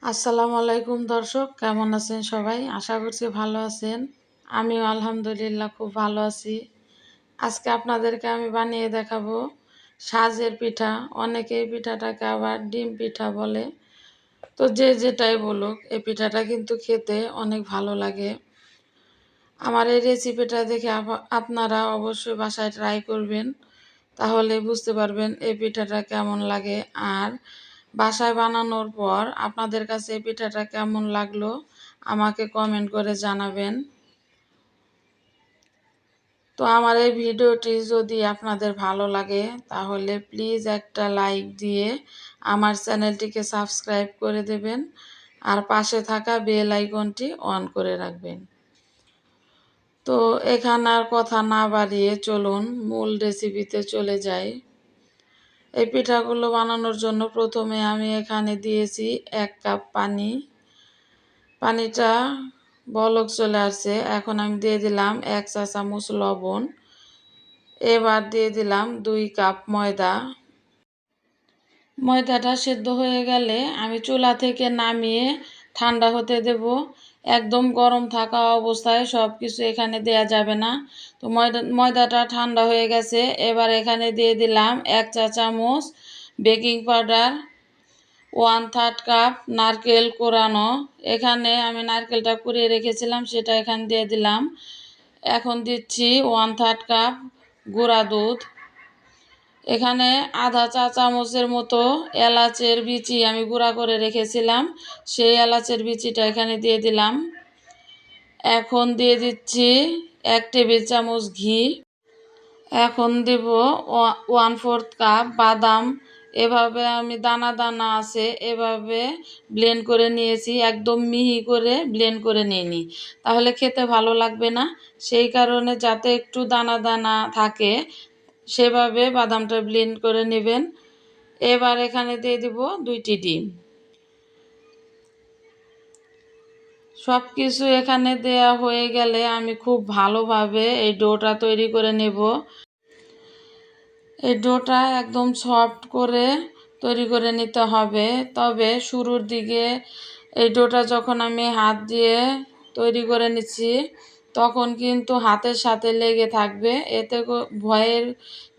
আসসালামু আলাইকুম দর্শক, কেমন আছেন সবাই? আশা করছি ভালো আছেন। আমিও আলহামদুলিল্লাহ খুব ভালো আছি। আজকে আপনাদেরকে আমি বানিয়ে দেখাবো সাজের পিঠা। অনেকে এই পিঠাটাকে আবার ডিম পিঠা বলে। তো যে যেটাই বলুক, এই পিঠাটা কিন্তু খেতে অনেক ভালো লাগে। আমার এই রেসিপিটা দেখে আপনারা অবশ্যই বাসায় ট্রাই করবেন, তাহলে বুঝতে পারবেন এই পিঠাটা কেমন লাগে। আর বাসায় বানানোর পর আপনাদের কাছে এই পিঠাটা কেমন লাগলো আমাকে কমেন্ট করে জানাবেন। তো আমার এই ভিডিওটি যদি আপনাদের ভালো লাগে তাহলে প্লিজ একটা লাইক দিয়ে আমার চ্যানেলটিকে সাবস্ক্রাইব করে দেবেন, আর পাশে থাকা বেল আইকনটি অন করে রাখবেন। তো এখানে আর কথা না বাড়িয়ে চলুন মূল রেসিপিতে চলে যাই। এই পিঠাগুলো বানানোর জন্য প্রথমে আমি এখানে দিয়েছি 1 কাপ পানি। পানিটা বলক চলে আসছে। এখন আমি দিয়ে দিলাম 1 চা চামচ লবণ। এবার দিয়ে দিলাম 2 কাপ ময়দা। ময়দাটা সেদ্ধ হয়ে গেলে আমি চুলা থেকে নামিয়ে ঠান্ডা হতে দেব। একদম গরম থাকা অবস্থায় সব কিছু এখানে দেয়া যাবে না। তো ময়দাটা ঠান্ডা হয়ে গেছে। এবার এখানে দিয়ে দিলাম 1 চা চামচ বেকিং পাউডার, 1/3 কাপ নারকেল কোরানো। এখানে আমি নারকেলটা কুড়িয়ে রেখেছিলাম, সেটা এখানে দিয়ে দিলাম। এখন দিচ্ছি 1/3 কাপ গুঁড়া দুধ। এখানে আধা চা চামচের মতো এলাচের বিচি আমি গুঁড়া করে রেখেছিলাম, সেই এলাচের বিচিটা এখানে দিয়ে দিলাম। এখন দিয়ে দিচ্ছি 1 টেবিল চামচ ঘি। এখন দেব 1/4 কাপ বাদাম। এভাবে আমি দানা দানা আছে এভাবে ব্লেন্ড করে নিয়েছি, একদম মিহি করে ব্লেন্ড করে নিইনি, তাহলে খেতে ভালো লাগবে না। সেই কারণে যাতে একটু দানা দানা থাকে সেভাবে বাদামটা ব্লেন্ড করে নেবেন। এবার এখানে দিয়ে দিব 2টি ডিম। সব কিছু এখানে দেয়া হয়ে গেলে আমি খুব ভালোভাবে এই ডোটা তৈরি করে নেব। এই ডোটা একদম সফট করে তৈরি করে নিতে হবে। তবে শুরুর দিকে এই ডোটা যখন আমি হাত দিয়ে তৈরি করে নিচ্ছি তখন কিন্তু হাতের সাথে লেগে থাকবে, এতে ভয়ের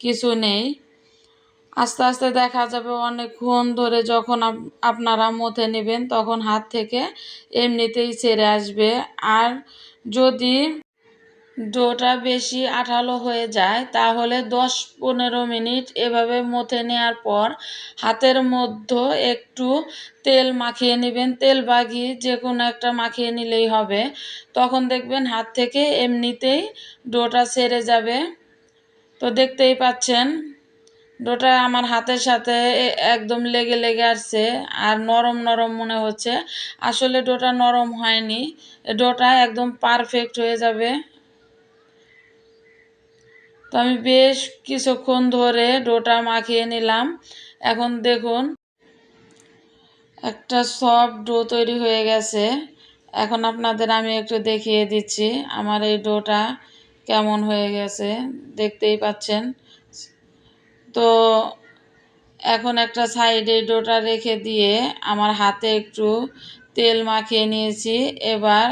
কিছু নেই। আস্তে আস্তে দেখা যাবে অনেকক্ষণ ধরে যখন আপনারা মথে নেবেন তখন হাত থেকে এমনিতেই ছেড়ে আসবে। আর যদি ডোটা বেশি আঠালো হয়ে যায় তাহলে 10-15 মিনিট এভাবে মথে নেওয়ার পর হাতের মধ্যে একটু তেল মাখিয়ে নেবেন। তেল বা ঘি যে কোনো একটা মাখিয়ে নিলেই হবে। তখন দেখবেন হাত থেকে এমনিতেই ডোটা ছেড়ে যাবে। তো দেখতেই পাচ্ছেন ডোটা আমার হাতের সাথে একদম লেগে লেগে আসছে আর নরম নরম মনে হচ্ছে। আসলে ডোটা নরম হয়নি, ডোটা একদম পারফেক্ট হয়ে যাবে। তো আমি বেশ কিছুক্ষণ ধরে ডোটা মাখিয়ে নিলাম। এখন দেখুন একটা সফট ডো তৈরি হয়ে গেছে। এখন আপনাদের আমি একটু দেখিয়ে দিচ্ছি আমার এই ডোটা কেমন হয়ে গেছে, দেখতেই পাচ্ছেন। তো এখন একটা সাইডে ডোটা রেখে দিয়ে আমার হাতে একটু তেল মাখিয়ে নিয়েছি। এবার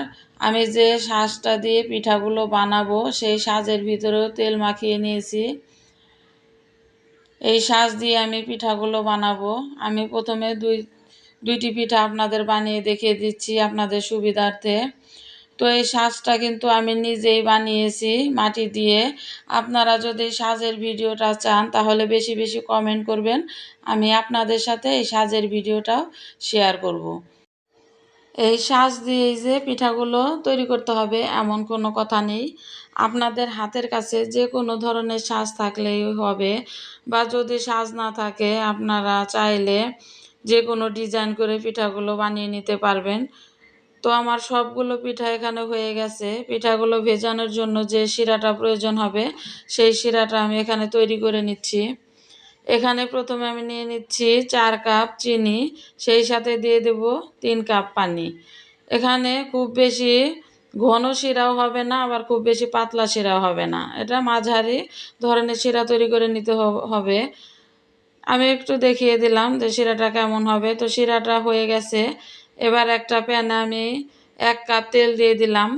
আমি যে সাজটা দিয়ে পিঠাগুলো বানাবো সেই সাজের ভিতরেও তেল মাখিয়ে নিয়েছি। এই সাজ দিয়ে আমি পিঠাগুলো বানাবো। আমি প্রথমে দুইটি পিঠা আপনাদের বানিয়ে দেখিয়ে দিচ্ছি আপনাদের সুবিধার্থে। তো এই সাজটা কিন্তু আমি নিজেই বানিয়েছি মাটি দিয়ে। আপনারা যদি সাজের ভিডিওটা চান তাহলে বেশি বেশি কমেন্ট করবেন, আমি আপনাদের সাথে এই সাজের ভিডিওটাও শেয়ার করব। এই সাজ দিয়েই যে পিঠাগুলো তৈরি করতে হবে এমন কোনো কথা নেই। আপনাদের হাতের কাছে যে কোনো ধরনের সাজ থাকলেই হবে, বা যদি সাজ না থাকে আপনারা চাইলে যে কোনো ডিজাইন করে পিঠাগুলো বানিয়ে নিতে পারবেন। তো আমার সবগুলো পিঠা এখানে হয়ে গেছে। পিঠাগুলো ভেজানোর জন্য যে শিরাটা প্রয়োজন হবে সেই শিরাটা আমি এখানে তৈরি করে নিচ্ছি। এখানে প্রথমে আমি নিয়ে নিচ্ছি 4 কাপ চিনি, সেই সাথে দিয়ে দেব 3 কাপ পানি। এখানে খুব বেশি ঘন শিরাও হবে না, আবার খুব বেশি পাতলা শিরাও হবে না, এটা মাঝারি ধরনের শিরা তৈরি করে নিতে হবে। আমি একটু দেখিয়ে দিলাম যে শিরাটা কেমন হবে। তো শিরাটা হয়ে গেছে। এবার একটা প্যানে আমি 1 কাপ তেল দিয়ে দিলাম।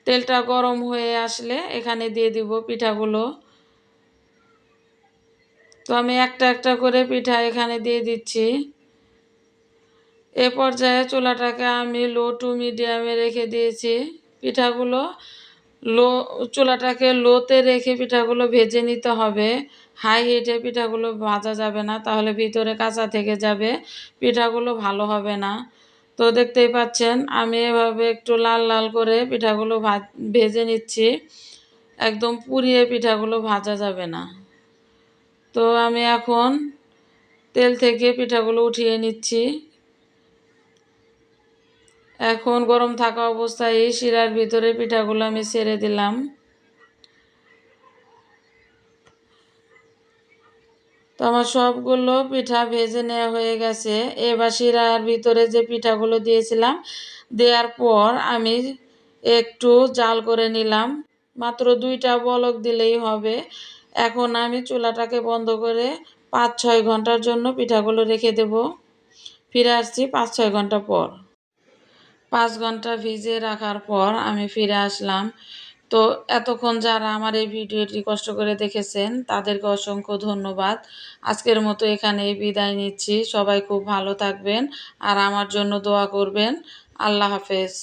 তেলটা গরম হয়ে আসলে এখানে দিয়ে দিব পিঠাগুলো। তো আমি একটা একটা করে পিঠা এখানে দিয়ে দিচ্ছি। এ পর্যায়ে চুলাটাকে আমি লো টু মিডিয়ামে রেখে দিয়েছি। পিঠাগুলো লো চুলাটাকে লোতে রেখে পিঠাগুলো ভেজে নিতে হবে। হাই হিটে পিঠাগুলো ভাজা যাবে না, তাহলে ভিতরে কাঁচা থেকে যাবে, পিঠাগুলো ভালো হবে না। তো দেখতেই পাচ্ছেন আমি এভাবে একটু লাল লাল করে পিঠাগুলো ভেজে নিচ্ছি। একদম পুড়িয়ে পিঠাগুলো ভাজা যাবে না। তো আমি এখন তেল থেকে পিঠাগুলো উঠিয়ে নিচ্ছি। এখন গরম থাকা অবস্থায় এই শিরার ভিতরে পিঠাগুলো আমি ছেড়ে দিলাম। তো আমার সবগুলো পিঠা ভেজে নেওয়া হয়ে গেছে। এবার শিরার ভিতরে যে পিঠাগুলো দিয়েছিলাম, দেওয়ার পর আমি একটু জাল করে নিলাম। মাত্র 2টা বলক দিলেই হবে। এখন আমি চুলাটাকে বন্ধ করে 5-6 ঘন্টার জন্য পিঠাগুলো রেখে দেব। ফিরে আসছি 5-6 ঘন্টা পর। 5 ঘন্টা ভিজিয়ে রাখার পর আমি ফিরে আসলাম। তো এতক্ষণ যারা আমার এই ভিডিওটি কষ্ট করে দেখেছেন তাদেরকে অসংখ্য ধন্যবাদ। আজকের মতো এখানেই বিদায় নিচ্ছি। সবাই খুব ভালো থাকবেন আর আমার জন্য দোয়া করবেন। আল্লাহ হাফেজ।